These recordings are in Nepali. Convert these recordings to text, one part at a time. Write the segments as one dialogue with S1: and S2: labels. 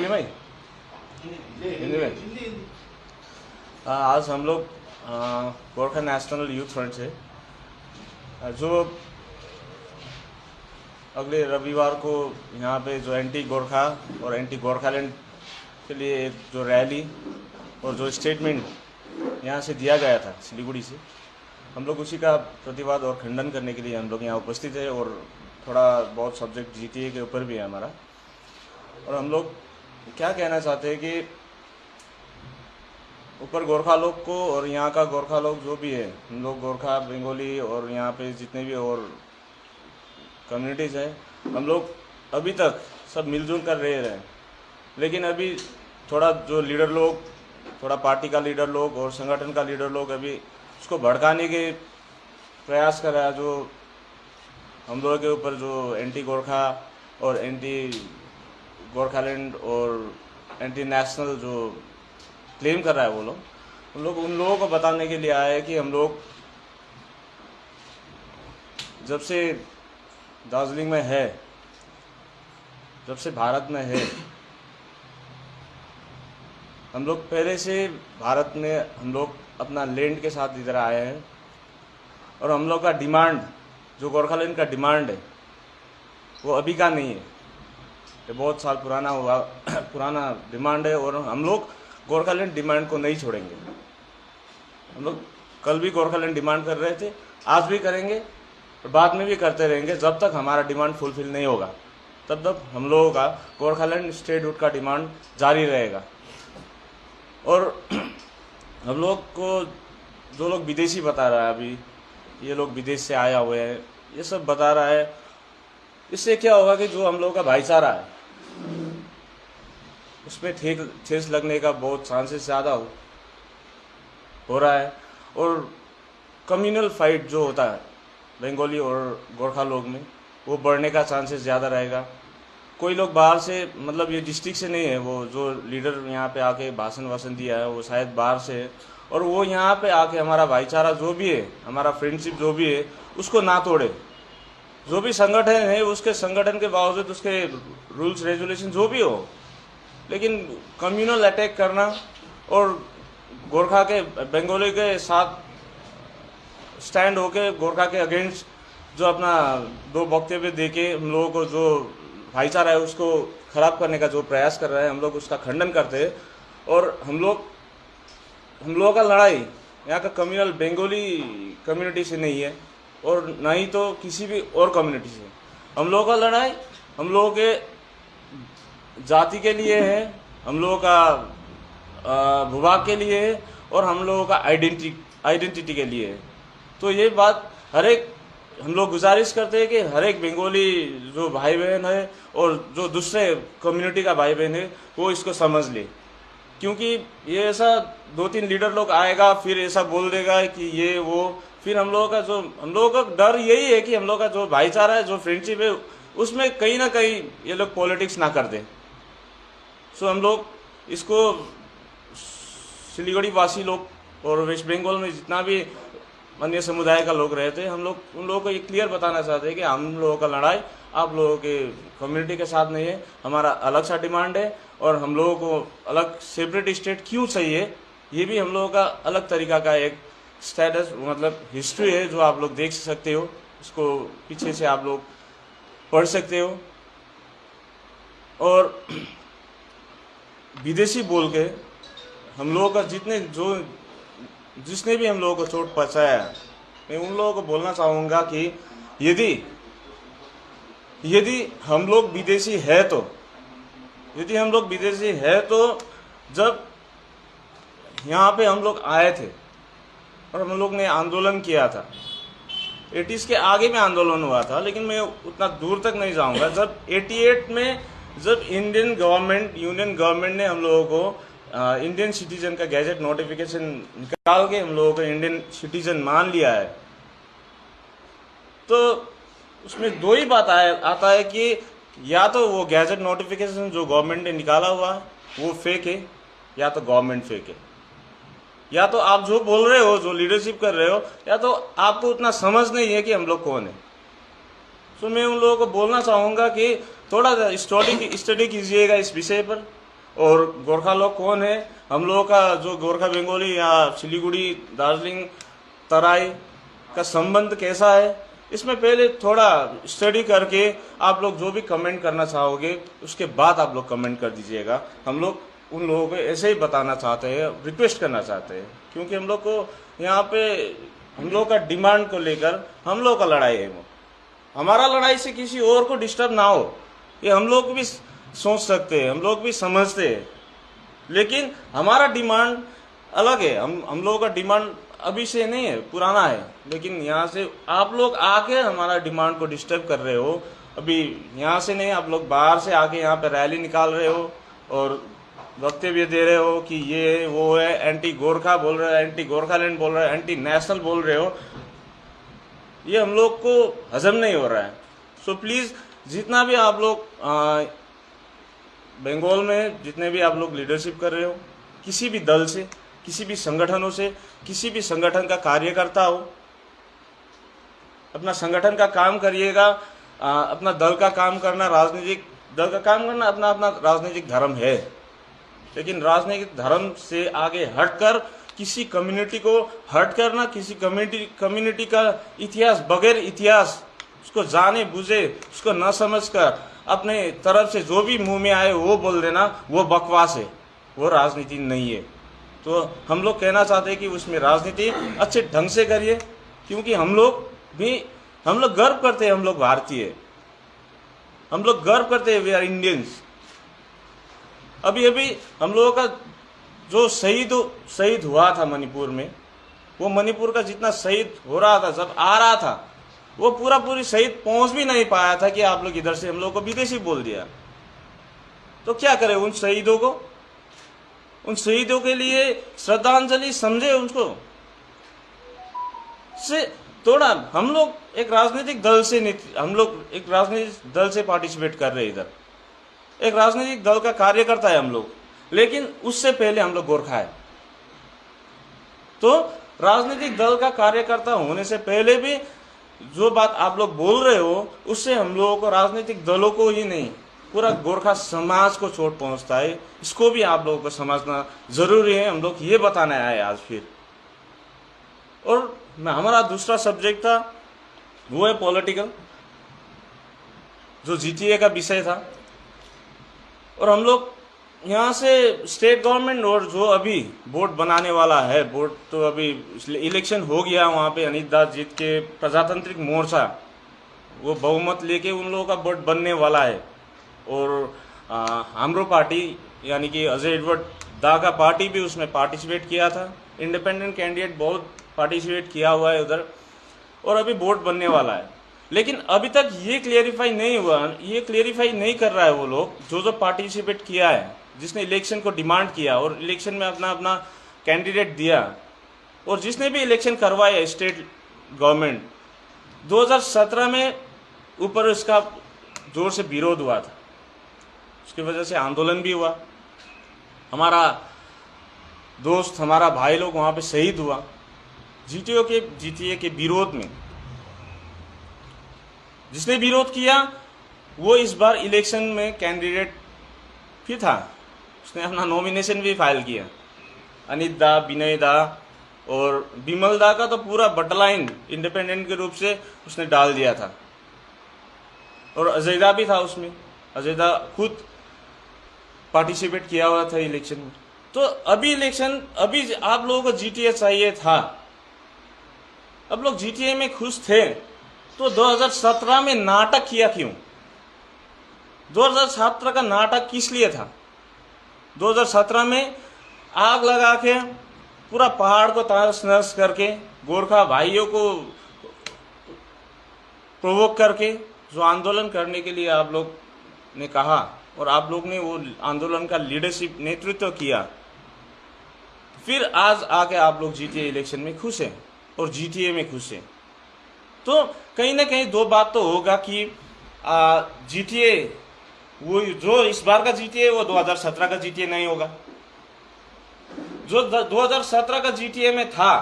S1: हिंदी में हिंदी में आज हम लोग गोरखा नेशनल यूथ फ्रंट से जो अगले रविवार को यहाँ पे जो एंटी गोरखा और एंटी गोरखालैंड के लिए एक जो रैली और जो स्टेटमेंट यहाँ से दिया गया था सिलीगुड़ी से, हम लोग उसी का प्रतिवाद और खंडन करने के लिए हम लोग यहाँ उपस्थित है। और थोड़ा बहुत सब्जेक्ट जीटीए के ऊपर भी है हमारा। और हम लोग क्या कहना चाहते हैं कि ऊपर गोरखा लोग को और यहाँ का गोरखा लोग जो भी है, हम लोग गोरखा, बंगाली और यहाँ पे जितने भी और कम्युनिटीज़ है, हम लोग अभी तक सब मिलजुल कर रह रहे हैं। लेकिन अभी थोड़ा जो लीडर लोग, थोड़ा पार्टी का लीडर लोग और संगठन का लीडर लोग अभी उसको भड़काने के प्रयास कर रहा है। जो हम लोगों के ऊपर जो एंटी गोरखा और एंटी गोरखालैंड और एंटी नेशनल जो क्लेम कर रहा है वो लोग, उन लोगों को बताने के लिए आए हैं कि हम लोग जब से दार्जिलिंग में है, जब से भारत में है, हम लोग पहले से भारत में हम लोग अपना लैंड के साथ इधर आए हैं। और हम लोग का डिमांड, जो गोरखालैंड का डिमांड है, वो अभी का नहीं है, ये बहुत साल पुराना डिमांड है। और हम लोग गोरखालैंड डिमांड को नहीं छोड़ेंगे। हम लोग कल भी गोरखालैंड डिमांड कर रहे थे, आज भी करेंगे और बाद में भी करते रहेंगे। जब तक हमारा डिमांड फुलफिल नहीं होगा तब तक हम लोगों का गोरखालैंड स्टेटहुड का डिमांड जारी रहेगा। और हम लोग को जो लोग विदेशी बता रहा है, अभी ये लोग विदेश से आया हुए हैं, ये सब बता रहा है, इससे क्या होगा कि जो हम लोगों का भाईचारा है उसमें ठेस लगने का बहुत चांसेस ज़्यादा हो रहा है। और कम्युनल फाइट जो होता है बंगाली और गोरखा लोग में, वो बढ़ने का चांसेस ज़्यादा रहेगा। कोई लोग बाहर से, मतलब ये डिस्ट्रिक्ट से नहीं है, वो जो लीडर यहाँ पे आके भाषण दिया है वो शायद बाहर से है। और वो यहाँ पे आके हमारा भाईचारा जो भी है, हमारा फ्रेंडशिप जो भी है, उसको ना तोड़े। जो भी संगठन है उसके संगठन के बावजूद उसके रूल्स रेजुलेशन जो भी हो, लेकिन कम्युनल अटैक करना और गोरखा के, बंगाली के साथ स्टैंड होके गोरखा के अगेंस्ट जो अपना दो वक्तव्य देके हम लोगों को जो भाईचारा है उसको खराब करने का जो प्रयास कर रहा है, हम लोग उसका खंडन करते हैं। और हम लोगों का लड़ाई यहाँ का कम्युनल बंगाली कम्युनिटी से नहीं है और ना ही तो किसी भी और कम्युनिटी से। हम लोगों का लड़ाई हम लोगों के जाति के लिए है, हम लोगों का भूभाग के लिए है और हम लोगों का आइडेंटिटी के लिए है। तो ये बात हम लोग गुजारिश करते हैं कि हर एक बंगाली जो भाई बहन है और जो दूसरे कम्युनिटी का भाई बहन है वो इसको समझ ले। क्योंकि ये ऐसा 2-3 लीडर लोग आएगा फिर ऐसा बोल देगा कि ये वो, फिर हम लोगों का डर यही है कि हम लोग का जो भाईचारा है, जो फ्रेंडशिप है, उसमें कहीं ना कहीं ये लोग पॉलिटिक्स ना कर दें। सो हम लोग इसको सिलीगुड़ी वासी लोग और वेस्ट बंगाल में जितना भी अन्य समुदाय का लोग रहते हैं, हम लोग उन लोगों को ये क्लियर बताना चाहते हैं कि हम लोगों का लड़ाई आप लोगों के कम्युनिटी के साथ नहीं है। हमारा अलग सा डिमांड है और हम लोगों को अलग सेपरेट स्टेट क्यों चाहिए, ये भी हम लोगों का अलग तरीका का एक स्टेटस, मतलब हिस्ट्री है जो आप लोग देख सकते हो, उसको पीछे से आप लोग पढ़ सकते हो। और विदेशी बोल के हम लोगों का जिसने भी हम लोगों को चोट पहुंचाया, मैं उन लोगों को बोलना चाहूँगा कि यदि हम लोग विदेशी है तो, जब यहाँ पे हम लोग आए थे और हम लोग ने आंदोलन किया था, 80s के आगे में आंदोलन हुआ था, लेकिन मैं उतना दूर तक नहीं जाऊँगा। जब 88 में जब यूनियन गवर्नमेंट ने हम लोगों को इंडियन सिटीजन का गैजेट नोटिफिकेशन निकाल के हम लोगों को इंडियन सिटीजन मान लिया है, तो उसमें दो ही बात आता है कि या तो वो गैजेट नोटिफिकेशन जो गवर्नमेंट ने निकाला हुआ है वो फेक है, या तो गवर्नमेंट फेक है, या तो आप जो बोल रहे हो, जो लीडरशिप कर रहे हो, या तो आपको उतना समझ नहीं है कि हम लोग कौन है। तो मैं उन लोगों को बोलना चाहूँगा कि थोड़ा स्टडी कीजिएगा इस विषय पर, और गोरखा लोग कौन है, हम लोगों का जो गोरखा बंगाली या सिलीगुड़ी, दार्जिलिंग, तराई का संबंध कैसा है, इसमें पहले थोड़ा स्टडी करके आप लोग जो भी कमेंट करना चाहोगे उसके बाद आप लोग कमेंट कर दीजिएगा। हम लोग उन लोगों को ऐसे ही बताना चाहते हैं, रिक्वेस्ट करना चाहते हैं, क्योंकि हम लोग को यहाँ पे हम लोग का डिमांड को लेकर हम लोग का लड़ाई है। वो हमारा लड़ाई से किसी और को डिस्टर्ब ना हो, ये हम लोग भी सोच सकते हैं, हम लोग भी समझते हैं, लेकिन हमारा डिमांड अलग है। हम लोगों का डिमांड अभी से नहीं है, पुराना है, लेकिन यहाँ से आप लोग आके हमारा डिमांड को डिस्टर्ब कर रहे हो। अभी यहाँ से नहीं, आप लोग बाहर से आके यहाँ पे रैली निकाल रहे हो और वक्तव्य दे रहे हो कि ये वो है, एंटी गोरखा बोल रहे हो, एंटी गोरखालैंड बोल रहे हो, एंटी नेशनल बोल रहे हो। ये हम लोग को हजम नहीं हो रहा है। सो प्लीज, जितना भी आप लोग बंगाल में जितने भी आप लोग लीडरशिप कर रहे हो, किसी भी दल से, किसी भी संगठनों से, किसी भी संगठन का कार्यकर्ता हो, अपना संगठन का काम करिएगा। अपना दल का काम करना, राजनीतिक दल का काम करना अपना अपना राजनीतिक धर्म है, लेकिन राजनीतिक धर्म से आगे हटकर किसी कम्युनिटी को हर्ट करना, किसी कम्युनिटी का इतिहास, बगैर इतिहास उसको जाने बुझे, उसको न समझकर अपने तरफ से जो भी मुंह में आए वो बोल देना, वो बकवास है, वो राजनीति नहीं है। तो हम लोग कहना चाहते हैं कि उसमें राजनीति अच्छे ढंग से करिए, क्योंकि हम लोग गर्व करते हैं, हम लोग भारतीय, हम लोग गर्व करते हैं, वी आर इंडियंस। अभी अभी हम लोगों का जो शहीद हुआ था मणिपुर में, वो मणिपुर का जितना शहीद हो रहा था, जब आ रहा था, वो पूरी शहीद पहुंच भी नहीं पाया था कि आप लोग इधर से हम लोग को विदेशी बोल दिया। तो क्या करें उन शहीदों को, उन शहीदों के लिए श्रद्धांजलि समझे उनको से थोड़ा। हम लोग एक राजनीतिक दल से पार्टिसिपेट कर रहे हैं, इधर एक राजनीतिक दल का कार्यकर्ता है हम लोग, लेकिन उससे पहले हम लोग गोरखा है। तो राजनीतिक दल का कार्यकर्ता होने से पहले भी जो बात आप लोग बोल रहे हो, उससे हम लोगों को, राजनीतिक दलों को ही नहीं, पूरा गोरखा समाज को चोट पहुंचता है। इसको भी आप लोगों को समझना जरूरी है। हम लोग ये बताने आए आज फिर। और हमारा दूसरा सब्जेक्ट था, वो है पॉलिटिकल, जो जीटीए का विषय था। और हम लोग यहाँ से स्टेट गवर्नमेंट और जो अभी बोर्ड बनाने वाला है, बोर्ड तो अभी इलेक्शन हो गया, वहाँ पे अनित दास जीत के प्रजातांत्रिक मोर्चा वो बहुमत लेके उन लोगों का बोर्ड बनने वाला है। और हाम्रो पार्टी यानी कि अजय एडवर्ड दा का पार्टी भी उसमें पार्टिसिपेट किया था। इंडिपेंडेंट कैंडिडेट बहुत पार्टिसिपेट किया हुआ है उधर, और अभी बोर्ड बनने वाला है। लेकिन अभी तक ये क्लियरिफाई नहीं हुआ, ये क्लियरिफाई नहीं कर रहा है वो लोग जो पार्टिसिपेट किया है, जिसने इलेक्शन को डिमांड किया और इलेक्शन में अपना अपना कैंडिडेट दिया, और जिसने भी इलेक्शन करवाया स्टेट गवर्नमेंट 2017 में ऊपर इसका जोर से विरोध हुआ था, उसकी वजह से आंदोलन भी हुआ। हमारा दोस्त, हमारा भाई लोग वहाँ पे शहीद हुआ जीटीए के विरोध में। जिसने विरोध किया वो इस बार इलेक्शन में कैंडिडेट भी था, उसने अपना नॉमिनेशन भी फाइल किया। अनित दा, विनय दा और विमल दा का तो पूरा बटलाइन इंडिपेंडेंट के रूप से उसने डाल दिया था, और अजय दा भी था उसमें। अजय दा खुद पार्टिसिपेट किया हुआ था इलेक्शन में। तो अभी अभी आप लोगों को जीटीए चाहिए था, अब लोग जीटीए में खुश थे, तो 2017 में नाटक किया क्यों? 2017 का नाटक किस लिए था? 2017 में आग लगा के पूरा पहाड़ को तहस नहस करके, गोरखा भाइयों को प्रोवोक करके, जो आंदोलन करने के लिए आप लोग ने कहा और आप लोग ने वो आंदोलन का लीडरशिप, नेतृत्व किया, फिर आज आके आप लोग जीटीए इलेक्शन में खुश हैं और जीटीए में खुश हैं। तो कहीं ना कहीं दो बात तो होगा कि जीटीए, वो जो इस बार का जीटीए वो 2017 का जीटीए नहीं होगा। जो 2017 का जीटीए में था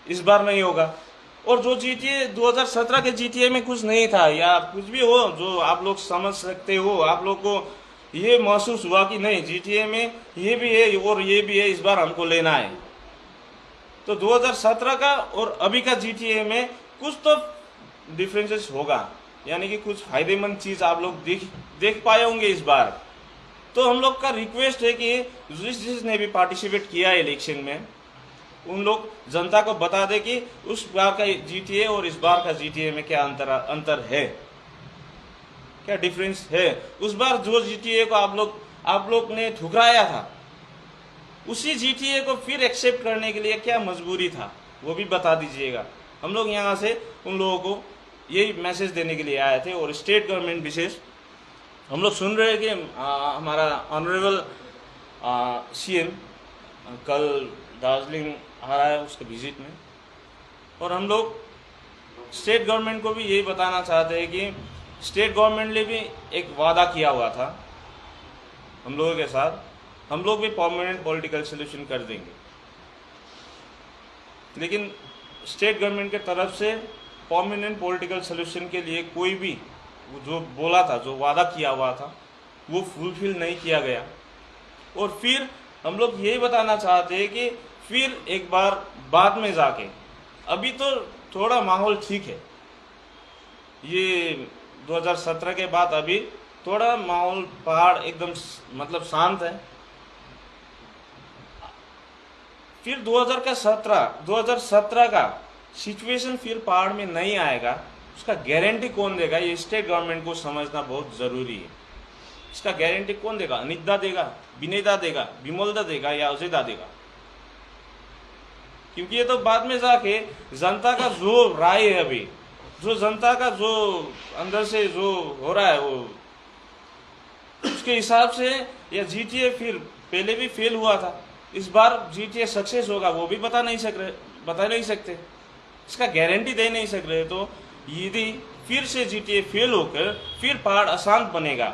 S1: इस बार नहीं होगा, और जो जीटीए 2017 के जीटीए में कुछ नहीं था, या कुछ भी हो जो आप लोग समझ सकते हो, आप लोग को ये महसूस हुआ कि नहीं जीटीए में ये भी है और ये भी है, इस बार हमको लेना है। तो 2017 का और अभी का जीटीए में कुछ तो डिफरेंसेस होगा, यानी कि कुछ फायदेमंद चीज आप लोग देख पाए होंगे इस बार। तो हम लोग का रिक्वेस्ट है कि जिसने भी पार्टिसिपेट किया है इलेक्शन में, उन लोग जनता को बता दे कि उस बार का जीटीए और इस बार का जीटीए में क्या अंतर है, क्या डिफरेंस है। उस बार जो जीटीए को आप लोग ने ठुकराया था, उसी जीटीए को फिर एक्सेप्ट करने के लिए क्या मजबूरी था, वो भी बता दीजिएगा। हम लोग यहाँ से उन लोगों को यही मैसेज देने के लिए आए थे। और स्टेट गवर्नमेंट विशेष हम लोग सुन रहे हैं कि हमारा ऑनरेबल सीएम कल दार्जिलिंग आ रहा है उसके विजिट में, और हम लोग स्टेट गवर्नमेंट को भी यही बताना चाहते हैं कि स्टेट गवर्नमेंट ने भी एक वादा किया हुआ था हम लोगों के साथ, हम लोग भी परमानेंट पॉलिटिकल सोल्यूशन कर देंगे। लेकिन स्टेट गवर्नमेंट के तरफ से परमानेंट पॉलिटिकल सोल्यूशन के लिए कोई भी जो बोला था, जो वादा किया हुआ था, वो फुलफिल नहीं किया गया। और फिर हम लोग यही बताना चाहते हैं कि फिर एक बार बाद में जाके, अभी तो थोड़ा माहौल ठीक है, ये 2017 के बाद अभी थोड़ा माहौल पहाड़ एकदम मतलब शांत है। फिर 2017 का सिचुएशन फिर पहाड़ में नहीं आएगा, उसका गारंटी कौन देगा, ये स्टेट गवर्नमेंट को समझना बहुत जरूरी है। इसका गारंटी कौन देगा? अनिता देगा, विनयदा देगा, विमलदा देगा या अजयदा देगा? क्योंकि ये तो बाद में जाके जनता का जो राय है, अभी जो जनता का जो अंदर से जो हो रहा है, वो उसके हिसाब से या जीटीए फिर पहले भी फेल हुआ था, इस बार जीटीए सक्सेस होगा वो भी बता नहीं सकते, इसका गारंटी दे नहीं सक रहे। तो यदि फिर से जीटीए फेल होकर फिर पहाड़ अशांत बनेगा,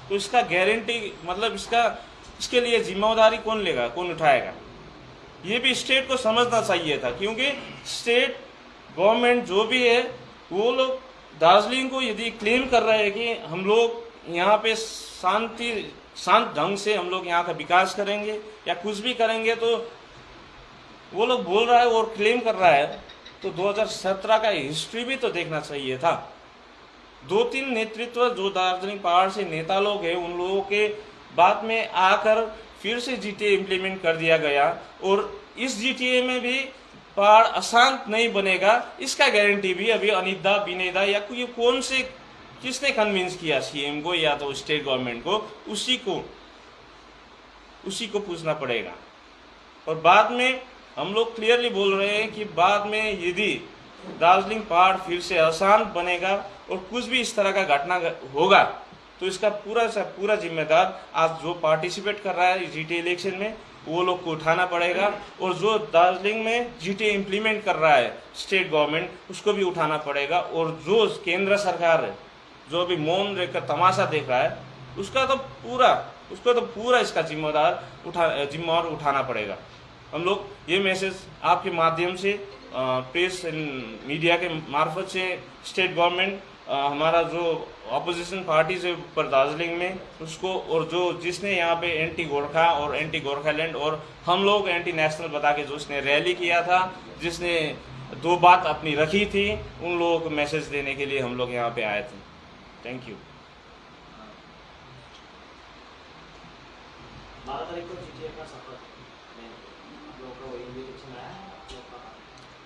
S1: तो इसका गारंटी मतलब इसके लिए जिम्मेदारी कौन लेगा, कौन उठाएगा? ये भी स्टेट को समझना चाहिए था। क्योंकि स्टेट गवर्नमेंट जो भी है, वो लोग दार्जिलिंग को यदि क्लेम कर रहे हैं कि हम लोग यहाँ पे शांत ढंग से हम लोग यहाँ का विकास करेंगे या कुछ भी करेंगे, तो वो लोग बोल रहा है और क्लेम कर रहा है, तो 2017 का हिस्ट्री भी तो देखना चाहिए था। 2-3 नेतृत्व जो दार्जिलिंग पहाड़ से नेता लोग हैं, उन लोगों के बाद में आकर फिर से जीटीए इम्प्लीमेंट कर दिया गया, और इस जीटीए में भी पहाड़ अशांत नहीं बनेगा, इसका गारंटी भी अभी अनिता विनयदा या कोई कौन से किसने कन्विंस किया सीएम को या तो स्टेट गवर्नमेंट को, उसी को पूछना पड़ेगा। और बाद में हम लोग क्लियरली बोल रहे हैं कि बाद में यदि दार्जिलिंग पहाड़ फिर से अशांत बनेगा और कुछ भी इस तरह का घटना होगा, तो इसका पूरा जिम्मेदार आज जो पार्टिसिपेट कर रहा है जीटीए इलेक्शन में, वो लोग को उठाना पड़ेगा। और जो दार्जिलिंग में जीटीए इम्प्लीमेंट कर रहा है स्टेट गवर्नमेंट, उसको भी उठाना पड़ेगा। और जो केंद्र सरकार है, जो अभी मौन रहकर तमाशा देख रहा है, उसको तो पूरा इसका जिम्मेवार उठाना पड़ेगा। हम लोग ये मैसेज आपके माध्यम से प्रेस एंड मीडिया के मार्फत से स्टेट गवर्नमेंट, हमारा जो अपोजिशन पार्टीज है ऊपर दार्जिलिंग में, उसको, और जो जिसने यहाँ पे एंटी गोरखा और एंटी गोरखालैंड और हम लोग एंटी नेशनल बता के जो उसने रैली किया था, जिसने 2 बात अपनी रखी थी, उन लोगों को मैसेज देने के लिए हम लोग यहाँ पे आए थे। Thank you.
S2: 12 तारीख को जीटीए का शपथ में आप लोगों का वो इन्विटेशन आया है? आप लोगों का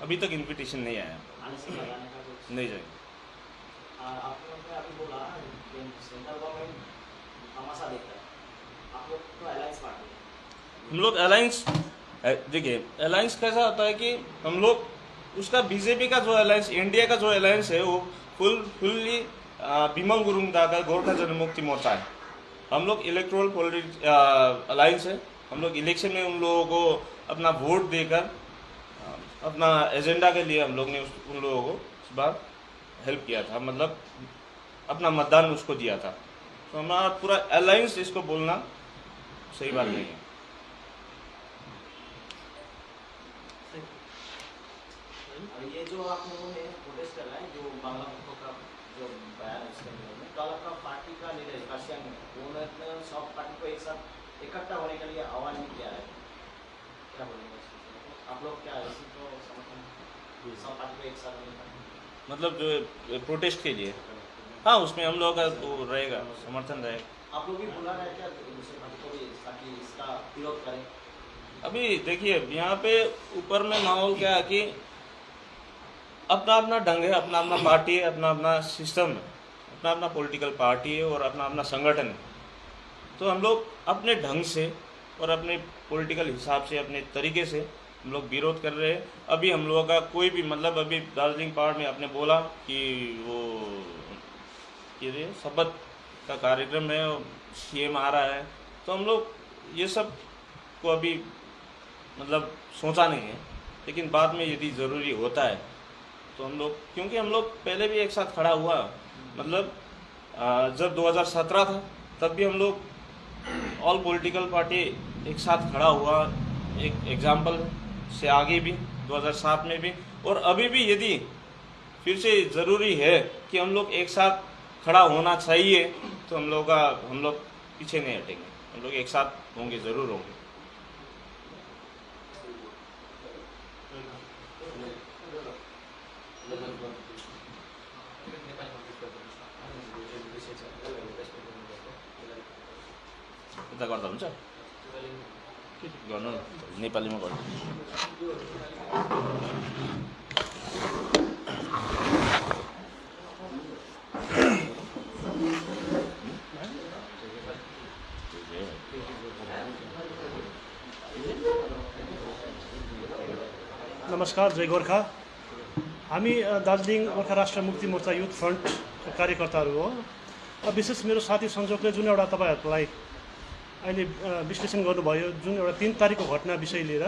S1: अभी तक इन्विटेशन नहीं आया,
S2: आने से लगाने का कुछ
S1: नहीं जाएगा।
S2: आप लोगों ने अभी बोला कि सेंट्रल गवर्नमेंट तमाशा देख रहा है, आप लोग तो अलायंस पार्टी है।
S1: हम लोग अलायंस, देखिए अलायंस कैसा होता है कि हम लोग उसका बीजेपी का जो अलायंस, इंडिया का जो अलायंस है, वो फुल्ली बिमल गुरुङ दाका गोर्खा जनमुक्ति मोर्चा है। हम लोग इलेक्ट्रोल अलायंस है। हम लोग इलेक्शन में उन लोगों को अपना वोट देकर अपना एजेंडा के लिए हम लोग ने उन लोगों को इस बार हेल्प किया था, मतलब अपना मतदान उसको दिया था। तो हमारा पूरा अलायंस इसको बोलना सही बात नहीं है।
S2: और ये जो आप लोगों ने प्रोटेस्ट कर रहा है, जो बांग्ला मुखों का जो बयान है उसके अंदर में, कल का पार्टी का लीडर काशियान में उन्होंने सब पार्टी को एक साथ इकट्ठा होने के लिए आह्वान भी किया है, क्या बोलेंगे आप लोग? क्या इसी को समर्थन सब पार्टी को एक साथ होने का
S1: मतलब जो प्रोटेस्ट के लिए, हाँ उसमें हम लोग का वो रहेगा, समर्थन रहेगा।
S2: आप लोग भी बुला रहे हैं क्या दूसरे पार्टी को भी ताकि इसका विरोध करें?
S1: अभी देखिए यहाँ पे ऊपर में माहौल क्या है कि अपना अपना ढंग है, अपना अपना पार्टी है, अपना अपना सिस्टम है, अपना अपना पॉलिटिकल पार्टी है और अपना अपना संगठन है। तो हम लोग अपने ढंग से और अपने पॉलिटिकल हिसाब से, अपने तरीके से हम लोग विरोध कर रहे हैं। अभी हम लोगों का कोई भी मतलब अभी दार्जिलिंग पहाड़ में आपने बोला कि वो ये शपथ का कार्यक्रम है, सीएम आ रहा है, तो हम लोग ये सब को अभी मतलब सोचा नहीं है, लेकिन बाद में यदि ज़रूरी होता है तो हम लोग, क्योंकि हम लोग पहले भी एक साथ खड़ा हुआ, मतलब जब 2017 था तब भी हम लोग ऑल पॉलिटिकल पार्टी एक साथ खड़ा हुआ, एक एग्जाम्पल से आगे भी 2007 में भी, और अभी भी यदि फिर से ज़रूरी है कि हम लोग एक साथ खड़ा होना चाहिए तो हम लोग पीछे नहीं हटेंगे, हम लोग एक साथ होंगे, ज़रूर होंगे। यता गर्दा हुन्छ गर्नु नेपालीमा गर्नु।
S3: नमस्कार, जय गोर्खा। हामी दार्जिलिङ गोर्खा राष्ट्र मुक्ति मोर्चा युथ फ्रन्टको कार्यकर्ताहरू हो। विशेष मेरो साथी सञ्जोगले जुन एउटा तपाईँहरूलाई अहिले विश्लेषण गर्नुभयो, जुन एउटा 3 तारिकको घटना विषय लिएर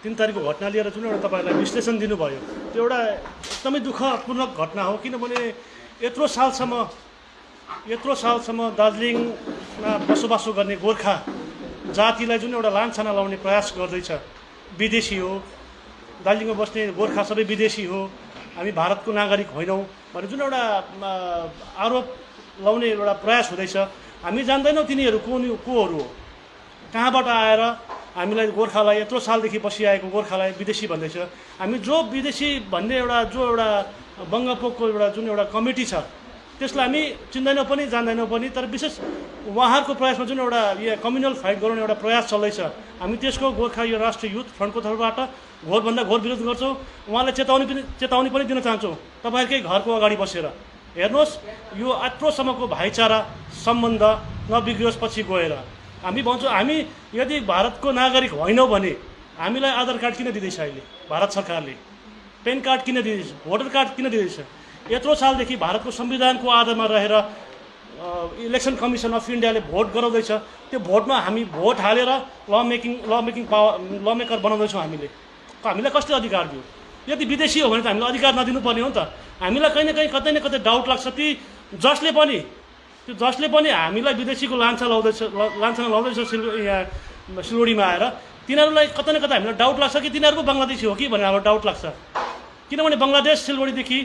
S3: 3 तारिकको घटना लिएर जुन एउटा तपाईँहरूलाई विश्लेषण दिनुभयो, त्यो एउटा एकदमै दुःखपूर्ण घटना हो। किनभने यत्रो सालसम्म दार्जिलिङमा बसोबासो गर्ने गोर्खा जातिलाई जुन एउटा लान्छना लाउने प्रयास गर्दैछ, विदेशी हो, दार्जिलिङमा बस्ने गोर्खा सबै विदेशी हो, हामी भारतको नागरिक होइनौँ भन्ने जुन एउटा आरोप लाउने एउटा प्रयास हुँदैछ। हामी जान्दैनौँ तिनीहरू कोहरू हो, कहाँबाट आएर हामीलाई गोर्खालाई यत्रो सालदेखि बसिआएको गोर्खालाई विदेशी भन्दैछ। हामी जो विदेशी भन्ने जो एउटा बङ्गपोकको जुन एउटा कमिटी छ त्यसलाई हामी चिन्दैनौँ पनि जान्दैनौँ पनि, तर विशेष उहाँहरूको प्रयासमा जुन एउटा यो कम्युनल फाइट गराउने एउटा प्रयास चल्दैछ, हामी त्यसको गोर्खा यो राष्ट्रिय युथ फ्रन्टको तर्फबाट घोरभन्दा घोर विरोध गर्छौँ। उहाँलाई चेतावनी पनि दिन चाहन्छौँ, तपाईँहरूकै घरको अगाडि बसेर हेर्नुहोस्, यो यत्रोसम्मको भाइचारा सम्बन्ध नबिग्रियोस् पछि गएर। हामी भन्छौँ, हामी यदि भारतको नागरिक होइनौँ भने हामीलाई आधार कार्ड किन दिँदैछ अहिले भारत सरकारले, पेन कार्ड किन दिँदैछ, भोटर कार्ड किन दिँदैछ? यत्रो सालदेखि भारतको संविधानको आधारमा रहेर इलेक्सन कमिसन अफ इन्डियाले भोट गराउँदैछ। त्यो भोटमा हामी भोट हालेर लमेकर बनाउँदैछौँ। हामीलाई कसले अधिकार दियो? यदि विदेशी हो भने त हामीलाई अधिकार नदिनुपर्ने हो नि त। हामीलाई कहीँ न कतै डाउट लाग्छ, ती जसले पनि हामीलाई विदेशीको लान्छना लाउँदैछ सिलगढीमा आएर, तिनीहरूलाई कतै न कतै हामीलाई डाउट लाग्छ कि तिनीहरू पो बङ्गलादेशी हो कि भनेर हामीलाई डाउट लाग्छ। किनभने बङ्गलादेश सिलगढीदेखि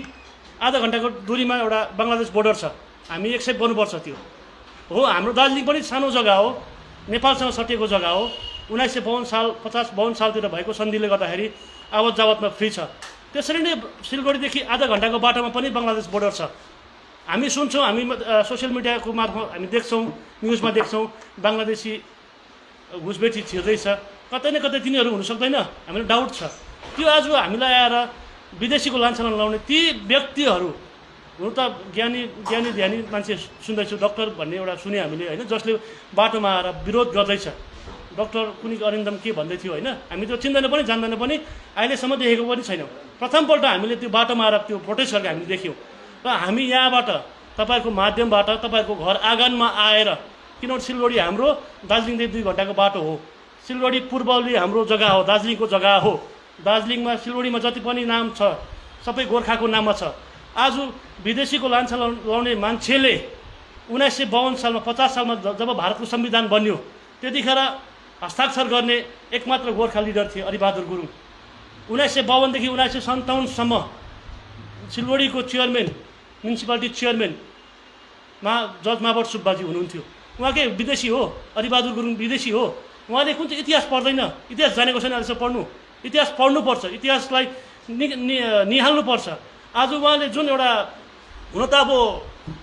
S3: आधा घन्टाको दूरीमा एउटा बङ्गलादेश बोर्डर छ, हामी एक्सेप्ट गर्नुपर्छ त्यो हो। हाम्रो दार्जिलिङ पनि सानो जग्गा हो, नेपालसँग सटिएको जग्गा हो। 1952 सालतिर भएको सन्धिले गर्दाखेरि आवत जावतमा फ्री छ। त्यसरी नै सिलगढीदेखि आधा घन्टाको बाटोमा पनि बङ्गलादेश बोर्डर छ। हामी सुन्छौँ, हामी सोसियल मिडियाको मार्फत हामी देख्छौँ, न्युजमा देख्छौँ, बङ्गलादेशी घुसबेटी छिर्दैछ। कतै न कतै तिनीहरू हुन सक्दैन, हामीलाई डाउट छ। त्यो आज हामीलाई आएर विदेशीको लान्छना लाउने ती व्यक्तिहरू हुनु त ज्ञानी मान्छे सुन्दैछु, डक्टर भन्ने एउटा सुने हामीले होइन, जसले बाटोमा आएर विरोध गर्दैछ। डक्टर कुनै अरिन्दम के भन्दै थियो होइन, हामी त्यो चिन्दैन पनि जान्दैन पनि, अहिलेसम्म देखेको पनि छैनौँ। प्रथमपल्ट हामीले त्यो बाटोमा आएर त्यो प्रोटेस्ट गरेको हामीले देख्यौँ। र हामी यहाँबाट तपाईँहरूको माध्यमबाट तपाईँहरूको घर आँगनमा आएर, किनभने सिलगढी हाम्रो दार्जिलिङदेखि 2 घन्टाको बाटो हो, सिलगढी पूर्वली हाम्रो जग्गा हो, दार्जिलिङको जग्गा हो। दार्जिलिङमा सिलगढीमा जति पनि नाम छ सबै गोर्खाको नाममा छ। आज विदेशीको लान्छना लाउने मान्छेले 1952 सालमा 50 सालमा जब भारतको संविधान बन्यो त्यतिखेर हस्ताक्षर गर्ने एकमात्र गोर्खा लिडर थिए अरिबहादुर गुरुङ। 1952 देखि 1957 सम्म सिलगढीको चेयरम्यान म्युनिसिपालिटी चेयरम्यान जज महाबट सुब्बाजी हुनुहुन्थ्यो। उहाँकै विदेशी हो, हरिबहादुर गुरुङ विदेशी हो। उहाँले कुन चाहिँ इतिहास पढ्दैन, इतिहास जानेको छैन अहिलेसम्म। पढ्नु इतिहास पढ्नुपर्छ, इतिहासलाई निहाल्नुपर्छ। आज उहाँले जुन एउटा, हुन त अब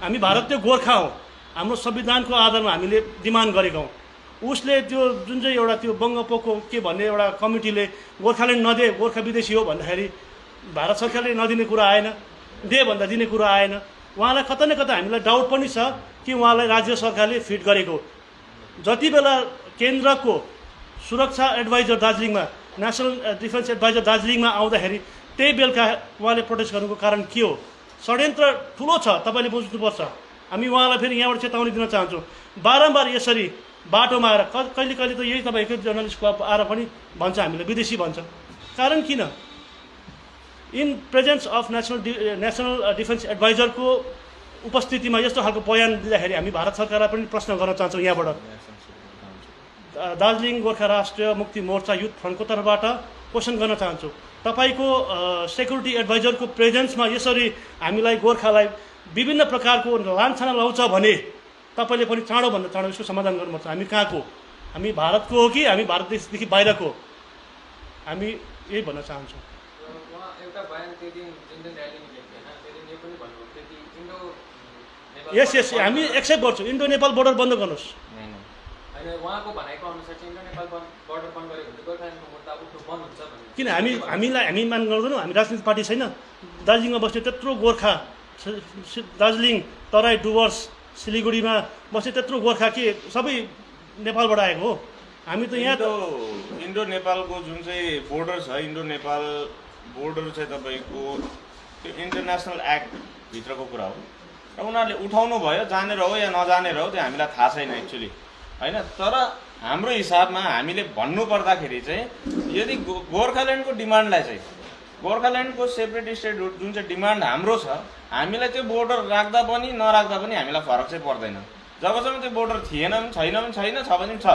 S3: हामी भारतीय गोर्खा हौँ, हाम्रो संविधानको आधारमा हामीले डिमान्ड गरेका हौँ। उसले त्यो जुन चाहिँ एउटा त्यो बङ्गपोको के भन्ने एउटा कमिटीले गोर्खाल्यान्ड नदे, गोर्खा विदेशी हो भन्दाखेरि भारत सरकारले नदिने कुरा आएन, दे भन्दा दिने कुरा आएन। उहाँलाई कता न कता हामीलाई डाउट पनि छ कि उहाँलाई राज्य सरकारले फिट गरेको। जति बेला केन्द्रको सुरक्षा एडभाइजर दार्जिलिङमा, नेसनल डिफेन्स एडभाइजर दार्जिलिङमा आउँदाखेरि त्यही बेलुका उहाँले प्रोटेस्ट गर्नुको कारण के हो? षड्यन्त्र ठुलो छ, तपाईँले बुझ्नुपर्छ। हामी उहाँलाई फेरि यहाँबाट चेतावनी दिन चाहन्छौँ। बारम्बार यसरी बाटोमा आएर कहिले कहिले त यही तपाईँको जर्नलिस्टको आएर पनि भन्छ हामीलाई विदेशी भन्छ। कारण किन? In presence of national defence एडभाइजरको उपस्थितिमा यस्तो खालको बयान दिँदाखेरि हामी भारत सरकारलाई पनि प्रश्न गर्न चाहन्छौँ। यहाँबाट दार्जिलिङ गोर्खा राष्ट्रिय मुक्ति मोर्चा युथ फ्रन्टको तर्फबाट क्वेसन गर्न चाहन्छु, तपाईँको सेक्युरिटी एडभाइजरको प्रेजेन्समा यसरी हामीलाई गोर्खालाई विभिन्न प्रकारको लान्छना लाउँछ भने तपाईँले पनि चाँडोभन्दा चाँडो यसको समाधान गर्नुपर्छ। हामी कहाँको? हामी भारतको हो कि हामी भारत देशदेखि बाहिरको? हामी यही भन्न चाहन्छौँ। यस यस हामी एक्सेप्ट गर्छौँ। इन्डो नेपाल बोर्डर बन्द गर्नुहोस्। किन हामी मान गर्दैनौँ? हामी राजनीतिक पार्टी छैन। दार्जिलिङमा बस्ने त्यत्रो गोर्खा, दार्जिलिङ, तराई, डुवर्स, सिलिगुडीमा बस्ने त्यत्रो गोर्खा के सबै नेपालबाट आएको हो? हामी त यहाँ
S1: इन्डो नेपालको जुन चाहिँ बोर्डर छ, इन्डो नेपाल बोर्डर चाहिँ तपाईँको त्यो इन्टरनेसनल एक्ट भित्रको कुरा हो र उनीहरूले उठाउनु भयो, जानेर हो या नजानेर हो त्यो हामीलाई थाहा छैन एक्चुअली, होइन। तर हाम्रो हिसाबमा हामीले भन्नु पर्दाखेरि चाहिँ यदि गोर्खाल्यान्डको डिमान्डलाई चाहिँ, गोर्खाल्यान्डको सेपरेट स्टेट जुन चाहिँ डिमान्ड हाम्रो छ, हामीलाई त्यो बोर्डर राख्दा पनि नराख्दा पनि हामीलाई फरक चाहिँ पर्दैन। जबसम्म त्यो बोर्डर थिएन पनि छैन पनि छैन, छ भने पनि छ।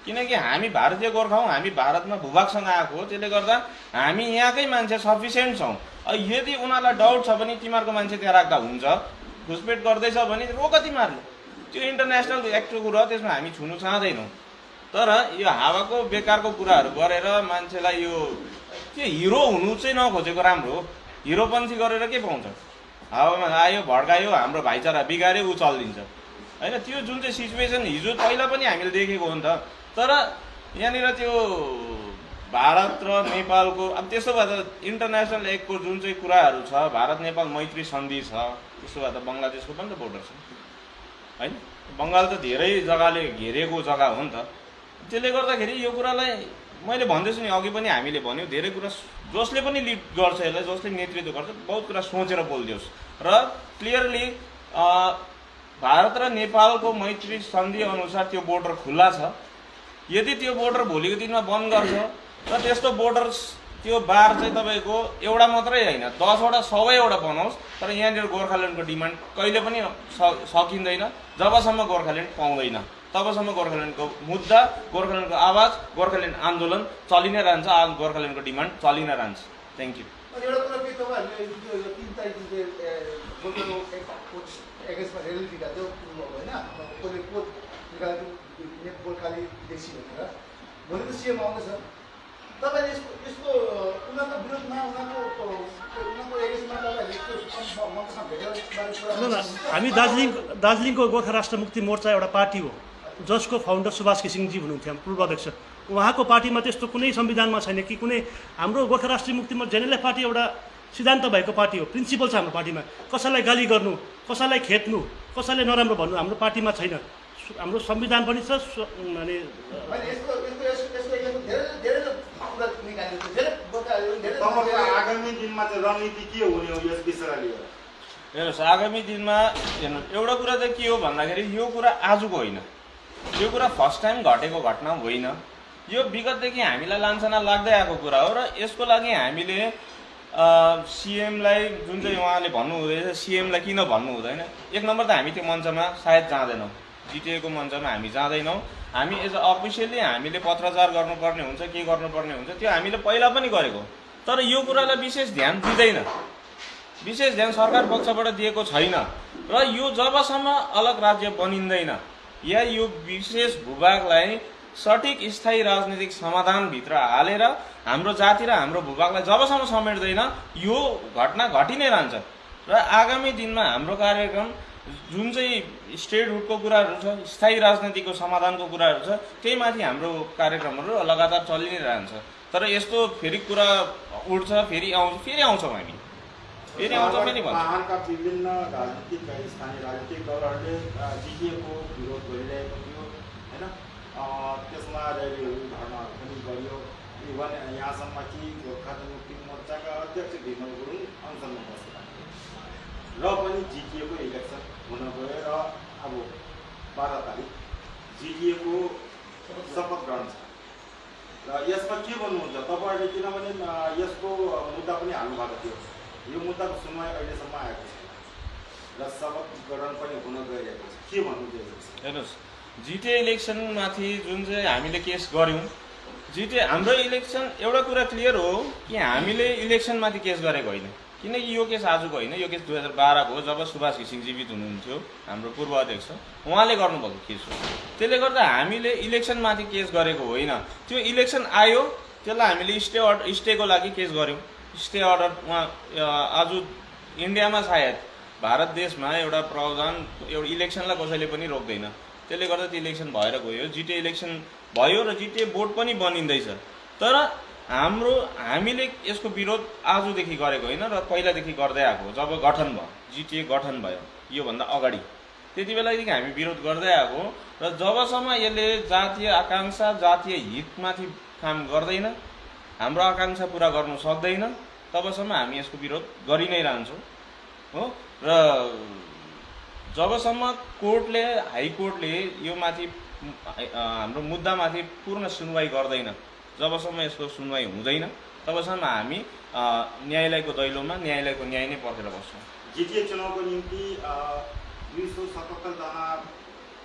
S1: किनकि हामी भारतीय गोर्खा हौँ, हामी भारतमा भूभागसँग आएको हो, त्यसले गर्दा हामी यहाँकै मान्छे सफिसियन्ट छौँ। यदि उनीहरूलाई डाउट छ भने तिमीहरूको मान्छे त्यहाँ राख्दा हुन्छ, घुसपेट गर्दैछ भने रोक तिमीहरूले, त्यो इन्टरनेसनल एक्टको कुरा हो, त्यसमा हामी छुनु चाहँदैनौँ। तर यो हावाको बेकारको कुराहरू गरेर मान्छेलाई यो के हिरो हुनु चाहिँ नखोजेको राम्रो हो। हिरोपन्थी गरेर के पाउँछ? हावामा आयो, भड्कायो, हाम्रो भाइचारा बिगाऱ्यो, ऊ चलिदिन्छ, होइन। त्यो जुन चाहिँ सिचुएसन हिजो पहिला पनि हामीले देखेको हो नि त। तर यहाँनिर त्यो भारत र नेपालको अब त्यसो भए त इन्टरनेसनल एक्टको जुन चाहिँ कुराहरू छ, भारत नेपाल मैत्री सन्धि छ, त्यसो भए त बङ्गलादेशको पनि त बोर्डर छ, होइन। बङ्गाल त धेरै जग्गाले घेरेको जग्गा हो नि त। त्यसले गर्दाखेरि यो कुरालाई मैले भन्दैछु नि, अघि पनि हामीले भन्यो, धेरै कुरा जसले पनि लिड गर्छ यसलाई, जसले नेतृत्व गर्छ, बहुत कुरा सोचेर बोलिदियोस् र क्लियरली भारत र नेपालको मैत्री सन्धि अनुसार त्यो बोर्डर खुल्ला छ। यदि त्यो बोर्डर भोलिको दिनमा बन्द गर्छ र त्यस्तो बोर्डर त्यो बार चाहिँ तपाईँको एउटा मात्रै होइन, 10वटा 100वटा बनाओस्, तर यहाँनिर गोर्खाल्यान्डको डिमान्ड कहिले पनि सकिँदैन जबसम्म गोर्खाल्यान्ड पाउँदैन। तबसम्म गोर्खाल्यान्डको मुद्दा, गोर्खाल्यान्डको आवाज, गोर्खाल्यान्ड आन्दोलन चलि नै रहन्छ, गोर्खाल्यान्डको डिमान्ड चलि नै रहन्छ। Thank you.
S4: एउटा कुरा के तपाईँहरूले यो 3 तारिक गोर्खाको एगेन्स्टमा रेली निकाल्थ्यो होइन, कसले कोट निकालेको गोर्खाली विदेशी भनेर, भोलि त सिएम आउँदैछ, तपाईँले यसको उनीहरूको विरोधमा उनीहरूको एगेन्स्टमा तपाईँहरूले
S3: हामी दार्जिलिङको गोर्खा राष्ट्र मुक्ति मोर्चा एउटा पार्टी हो जसको फाउन्डर सुभाष घिसिङजी हुनुहुन्थ्यो, पूर्व अध्यक्ष। उहाँको पार्टीमा त्यस्तो कुनै संविधानमा छैन कि कुनै, हाम्रो गोर्खा राष्ट्रिय मुक्ति मोर्चा जेनेरल पार्टी एउटा सिद्धान्त भएको पार्टी हो, प्रिन्सिपल छ हाम्रो पार्टीमा। कसैलाई गाली गर्नु, कसैलाई खेद्नु, कसैलाई नराम्रो भन्नु हाम्रो पार्टीमा छैन। हाम्रो संविधान पनि छ। अनि
S4: आगामी दिनमा चाहिँ रणनीति के हुने हो यस विषयलाई लिएर?
S1: हेर्नुहोस्, आगामी दिनमा हेर्नु एउटा कुरा चाहिँ के हो भन्दाखेरि यो कुरा आजको होइन, यो कुरा फर्स्ट टाइम घटेको घटना होइन। यो विगतदेखि हामीलाई लान्छना लाग्दै आएको कुरा हो र यसको लागि हामीले सिएमलाई जुन चाहिँ उहाँले भन्नु हुँदैछ, सिएमलाई किन भन्नु हुँदैन? एक नम्बर त हामी त्यो मञ्चमा सायद जाँदैनौँ, जिटिएको मञ्चमा हामी जाँदैनौँ। हामी एज अफिसियल्ली हामीले पत्रचार गर्नुपर्ने हुन्छ, के गर्नुपर्ने हुन्छ त्यो हामीले पहिला पनि गरेको, तर यो कुरालाई विशेष ध्यान दिँदैन। विशेष ध्यान सरकार पक्षबाट दिएको छैन र यो जबसम्म अलग राज्य बनिँदैन या यो विशेष भूभागलाई सठिक स्थायी राजनीतिक समाधानभित्र हालेर हाम्रो जाति र हाम्रो भूभागलाई जबसम्म समेट्दैन यो घटना घटि नै रहन्छ र आगामी दिनमा हाम्रो कार्यक्रम जुन चाहिँ स्टेटहुडको कुराहरू छ स्थायी राजनीतिको समाधानको कुराहरू छ त्यही माथि हाम्रो कार्यक्रमहरू लगातार चलि नै रहन्छ तर यस्तो फेरि कुरा उठ्छ फेरि आउँछौँ हामी फेरि आउँछ पनि भन्छ
S5: पहाडका विभिन्न राजनीतिक स्थानीय राजनीतिक दलहरूले जिटिएको विरोध गरिरहेको थियो होइन त्यसमा र्यालीहरू धर्नाहरू पनि गरियो इभन यहाँसम्म कि गोर्खा जनमुक्ति मोर्चाका अध्यक्ष भीमल गुरुङ अनसनमा बसेका र पनि जिटिएको इलेक्सन हुन गयो र अब 12 तारिक जिटिएको शपथ ग्रहण छ र यसमा के भन्नुहुन्छ तपाईँहरूले किनभने यसको मुद्दा पनि हाल्नु भएको थियो यो मुद्दाको सुनवाई अहिलेसम्म आएको छ र शपथ ग्रहण पनि हुन गइरहेको छ के भन्नुहुन्छ
S1: हेर्नुहोस् जिटिए इलेक्सनमाथि जुन चाहिँ हामीले केस गऱ्यौँ जिटिए हाम्रो इलेक्सन एउटा कुरा क्लियर हो कि हामीले इलेक्सनमाथि केस गरेको होइन किनकि यो केस आजको होइन यो केस 2012 को हो जब सुभाष घिसिङ जीवित हुनुहुन्थ्यो हाम्रो पूर्व अध्यक्ष उहाँले गर्नुभएको केस हो त्यसले गर्दा हामीले इलेक्सनमाथि केस गरेको होइन त्यो इलेक्सन आयो त्यसलाई हामीले स्टेको लागि केस गऱ्यौँ स्टे अर्डर उहाँ आज इन्डियामा सायद भारत देशमा एउटा प्रावधान एउटा इलेक्सनलाई कसैले पनि रोक्दैन त्यसले गर्दा त्यो इलेक्सन भएर गयो जिटिए इलेक्सन भयो र जिटिए बोर्ड पनि बनिँदैछ तर हामीले यसको विरोध आजदेखि गरेको होइन र पहिलादेखि गर्दै आएको जब गठन भयो जिटिए गठन भयो योभन्दा अगाडि त्यति बेलादेखि हामी विरोध गर्दै आएको र जबसम्म यसले जातीय आकाङ्क्षा जातीय हितमाथि काम गर्दैन हाम्रो आकाङ्क्षा पुरा गर्नु सक्दैन तबसम्म हामी यसको विरोध गरि नै रहन्छौँ हो र जबसम्म कोर्टले हाइकोर्टले यो माथि हाम्रो मुद्दामाथि पूर्ण सुनवाई गर्दैन जबसम्म यसको सुनवाई हुँदैन तबसम्म हामी न्यायालयको दैलोमा न्यायालयको न्याय नै पर्खेर बस्छौँ
S5: जिटिए चुनावको निम्ति 277 जना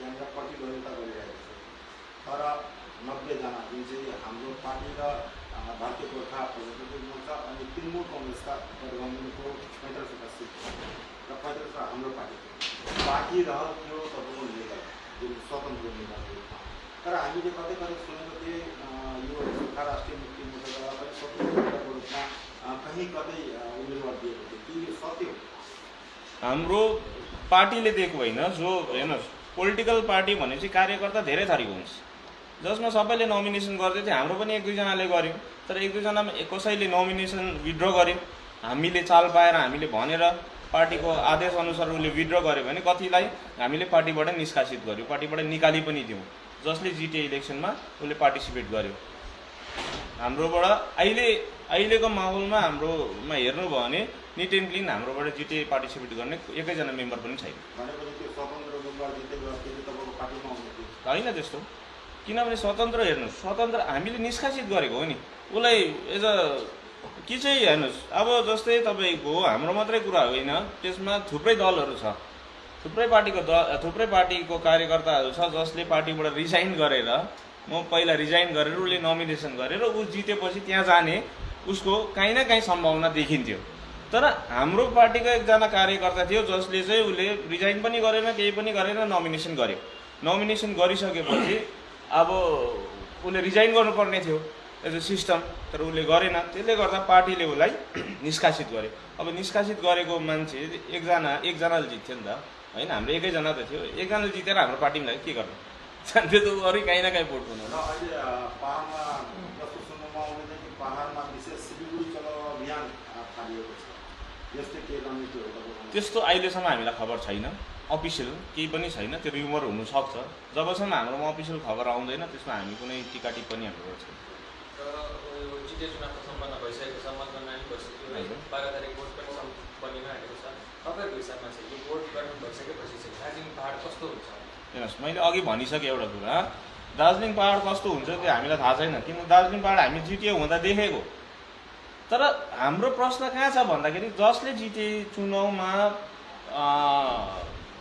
S5: यहाँनिर प्रतिद्वन्दिता गरिरहेको छ तर 90 जना जुन चाहिँ हाम्रो पार्टी र भारतीय गोर्खा प्रजातन्त्र मोर्चा अनि तृणमूल कङ्ग्रेसका गठबन्धनको 35 सिट र 35 हाम्रो पार्टीको बाँकी रहन्थ्यो तपाईँको नेता जुन स्वतन्त्र नेताको रूपमा तर हामीले कतै कतै सुनेको थिएँ यो गोर्खा राष्ट्रिय मुक्ति मोर्चाद्वारा पनि स्वतन्त्र नेताको रूपमा कहीँ कतै उम्मेदवार दिएको थियो कि यो सत्य हो
S1: हाम्रो पार्टीले दिएको होइन जो हेर्नुहोस् पोलिटिकल पार्टी भनेपछि कार्यकर्ता धेरै थरीको हुन्छ जसमा सबैले नोमिनेसन गर्दै थियो हाम्रो पनि 1-2 जनाले गर्यो तर 1-2 जनामा कसैले नोमिनेसन विथड्र गर्यो हामीले चाल पाएर हामीले भनेर पार्टीको आदेश अनुसार उसले विथड्र गर्यो भने कतिलाई हामीले पार्टीबाट निष्कासित गर्यो पार्टीबाट निकाली पनि दियौँ जसले जिटिए इलेक्सनमा उसले पार्टिसिपेट गर्यो हाम्रोबाट अहिलेको माहौलमा हाम्रोमा हेर्नुभयो भने निट एन्ड क्लिन हाम्रोबाट जिटिए पार्टिसिपेट गर्ने एकैजना मेम्बर पनि छैन होइन त्यस्तो किनभने स्वतन्त्र हेर्नुहोस् स्वतन्त्र हामीले निष्कासित गरेको हो नि उसलाई एज अ के चाहिँ हेर्नुहोस् अब जस्तै तपाईँको हाम्रो मात्रै कुरा होइन त्यसमा थुप्रै दलहरू छ थुप्रै पार्टीको कार्यकर्ताहरू छ जसले पार्टीबाट रिजाइन गरेर म पहिला रिजाइन गरेर उसले नोमिनेसन गरेर ऊ जितेपछि त्यहाँ जाने उसको काहीँ न काहीँ सम्भावना देखिन्थ्यो तर हाम्रो पार्टीको एकजना कार्यकर्ता थियो जसले चाहिँ उसले रिजाइन पनि गरेन केही पनि गरेन नोमिनेसन गर्यो नोमिनेसन गरिसकेपछि अब उसले रिजाइन गर्नुपर्ने थियो एज अ सिस्टम तर उसले गरेन त्यसले गर्दा पार्टीले उसलाई निष्कासित गर्यो अब निष्कासित गरेको मान्छे एकजनाले जित्थ्यो नि त होइन हाम्रो एकैजना त थियो एकजनाले जितेर हाम्रो पार्टीमा लाग्यो के गर्नु त्यो त अरू काहीँ न काहीँ भोट हुनु
S5: अहिले पहाडमा जस्तो सुन्नुमा आउँदैन कि पहाडमा विशेष सिलगढी चलाउ अभियान थालिएको छ यस्तो के रणनीतिहरू
S1: त्यस्तो अहिलेसम्म हामीलाई खबर छैन अफिसियल केही पनि छैन त्यो र्युमर हुनसक्छ जबसम्म हाम्रोमा अफिसियल खबर आउँदैन त्यसमा हामी कुनै टिका टिप्पणी हाम्रो छैन
S2: जिटिए चुनावको सम्पन्न भइसकेको छ मतगणना पनि भइसक्यो 12 तारिक भोट पनि बनिन आँटेको छ तपाईँको हिसाबमा चाहिँ यो भोट गठन भइसकेपछि चाहिँ दार्जिलिङ पहाड कस्तो हुन्छ
S1: हेर्नुहोस् मैले अघि भनिसकेँ एउटा कुरा दार्जिलिङ पहाड कस्तो हुन्छ त्यो हामीलाई थाहा छैन किन दार्जिलिङ पहाड हामी जिटिए हुँदा देखेको तर हाम्रो प्रश्न कहाँ छ भन्दाखेरि जसले जिटिए चुनावमा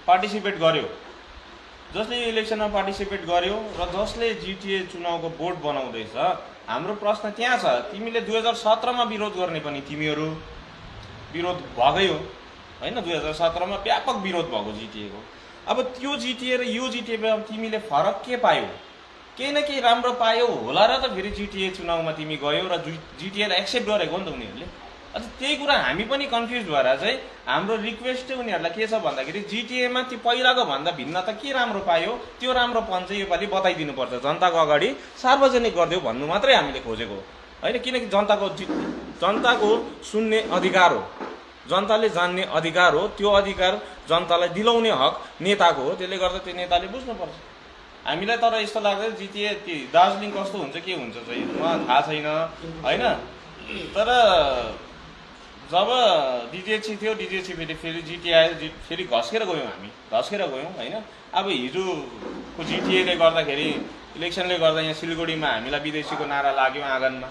S1: पार्टिसिपेट गर्यो जसले इलेक्सनमा पार्टिसिपेट गर्यो र जसले जिटिए चुनावको बोर्ड बनाउँदैछ हाम्रो प्रश्न त्यहाँ छ तिमीले 2017 मा विरोध गर्ने पनि तिमीहरू
S6: विरोध भएकै हो होइन। 2017 व्यापक विरोध भएको जिटिएको। अब त्यो जिटिए र यो जिटिएमा तिमीले फरक के पायौ? केही न केही राम्रो पायौ होला र त फेरि जिटिए चुनावमा तिमी गयौ र जिटिएलाई एक्सेप्ट गरेको नि त उनीहरूले। अझ त्यही कुरा हामी पनि कन्फ्युज भएर चाहिँ हाम्रो रिक्वेस्ट चाहिँ उनीहरूलाई के छ भन्दाखेरि जिटिएमा त्यो पहिलाको भन्दा भिन्नता के राम्रो पायो त्यो राम्रोपन चाहिँ योपालि बताइदिनुपर्छ, जनताको अगाडि सार्वजनिक गरिदेऊ भन्नु मात्रै हामीले खोजेको होइन। किनकि जनताको सुन्ने अधिकार हो, जनताले जान्ने अधिकार हो, त्यो अधिकार जनतालाई दिलाउने हक नेताको हो। त्यसले गर्दा त्यो नेताले बुझ्नुपर्छ। हामीलाई तर यस्तो लाग्छ जिटिए दार्जिलिङ कस्तो हुन्छ के हुन्छ चाहिँ मलाई थाहा छैन होइन। तर जब डिजिएचसी थियो, डिजिएचसी फेरि जिटिए आयो, फेरि घस्केर गयौँ हामी, घस्केर गयौँ होइन। अब हिजोको जिटिएले गर्दाखेरि इलेक्सनले गर्दा यहाँ सिलगढीमा हामीलाई विदेशीको नारा लाग्यो आँगनमा।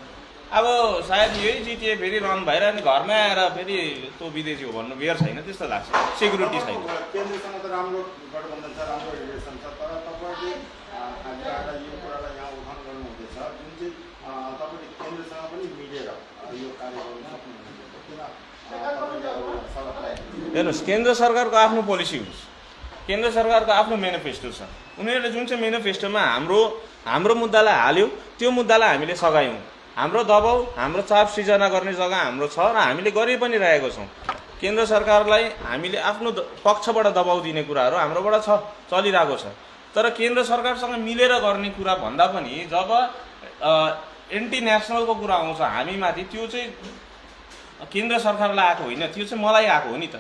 S6: अब सायद यही जिटिए फेरि रन भएर अनि घरमै आएर फेरि त्यो विदेशी हो भन्नु बेर छैन जस्तो लाग्छ, सेक्युरिटी छैन।
S5: केन्द्रसँग त राम्रो गठबन्धन छ, राम्रो रिलेसन छ, तर तपाईँले आएर यो कुरालाई यहाँ उठान गर्नुहुँदैछ जुन चाहिँ तपाईँले केन्द्रसँग पनि मिलेर यो कार्य गर्नु सक्नुहुन्छ। किन तपाईँले अब सडकलाई
S6: हेर्नुहोस्, केन्द्र सरकारको आफ्नो पोलिसी हुन्छ, केन्द्र सरकारको आफ्नो मेनिफेस्टो छ। उनीहरूले जुन चाहिँ मेनिफेस्टोमा हाम्रो मुद्दालाई हाल्यो त्यो मुद्दालाई हामीले सघायौँ। हाम्रो दबाउ, हाम्रो चाप सृजना गर्ने जग्गा हाम्रो छ र हामीले गरि पनि रहेको छौँ। केन्द्र सरकारलाई हामीले आफ्नो पक्षबाट दबाउ दिने कुराहरू हाम्रोबाट छ, चलिरहेको छ। तर केन्द्र सरकारसँग मिलेर गर्ने कुरा भन्दा पनि जब एन्टी नेसनलको कुरा आउँछ हामीमाथि, त्यो चाहिँ केन्द्र सरकारलाई आएको होइन, त्यो चाहिँ मलाई आएको हो नि त।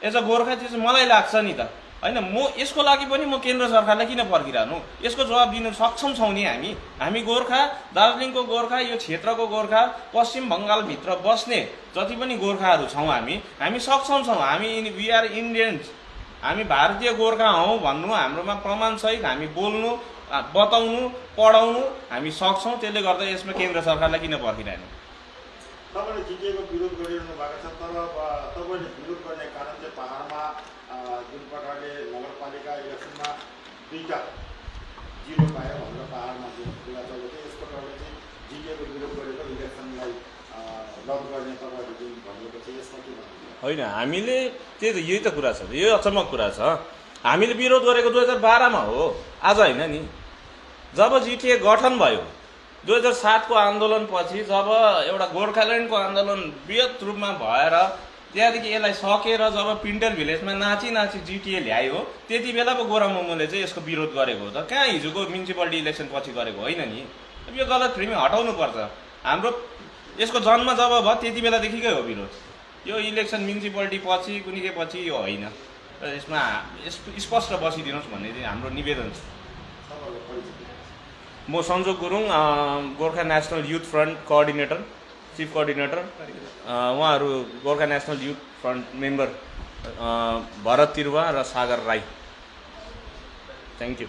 S6: एज अ गोर्खा त्यो चाहिँ मलाई लाग्छ नि त होइन। म यसको लागि पनि म केन्द्र सरकारलाई किन पर्खिरहनु? यसको जवाब दिन सक्षम छौँ नि हामी गोर्खा, दार्जिलिङको गोर्खा, यो क्षेत्रको गोर्खा, पश्चिम बङ्गालभित्र बस्ने जति पनि गोर्खाहरू छौँ हामी सक्षम छौँ। हामी वी आर इन्डियन्स, हामी भारतीय गोर्खा हौँ भन्नु हाम्रोमा प्रमाणसहित हामी बोल्नु, बताउनु, पढाउनु हामी सक्छौँ। त्यसले गर्दा यसमा केन्द्र सरकारलाई किन पर्खिरहनु?
S5: तपाईँले जिटिएको विरोध गरिरहनु भएको छ, तर तपाईँले विरोध गर्ने कारण चाहिँ पाहाडमा जुन प्रकारले नगरपालिका इलेक्सनमा 2टा 0 पायो भनेर पाहाडमा जुन कुरा चलेको थियो, यस प्रकारले चाहिँ जिटिएको विरोध गरेको इलेक्सनलाई रद्द गर्ने तपाईँहरूले जुन भनेको छ, यसमा के भन्नुहुन्छ?
S6: होइन, हामीले यही त कुरा छ, यो अचम्मको कुरा छ। हामीले विरोध गरेको 2012मा हो, आज होइन नि। जब जिटिए गठन भयो 2007को आन्दोलनपछि, जब एउटा गोर्खाल्यान्डको आन्दोलन बृहत रूपमा भएर त्यहाँदेखि यसलाई सकेर जब पिन्टल भिलेजमा नाची जिटिए ल्यायो, त्यति बेला पो गोरा मोमोले चाहिँ यसको विरोध गरेको हो त। कहाँ हिजोको म्युनिसिपालिटी इलेक्सन पछि गरेको होइन नि। अब यो गलत फ्रेमी हटाउनुपर्छ। हाम्रो यसको जन्म जब भयो त्यति बेलादेखिकै हो विरोध। यो इलेक्सन म्युनिसिपालिटी पछि कुनै के पछि यो होइन। यसमा स्पष्ट बसिदिनुहोस् भन्ने चाहिँ हाम्रो निवेदन छ। म Sanjog Gurung, Gorkha national youth front coordinator, chief coordinator. उहाँहरू Gorkha national youth front member Bharat Tiruwa र सागर राई। Thank you.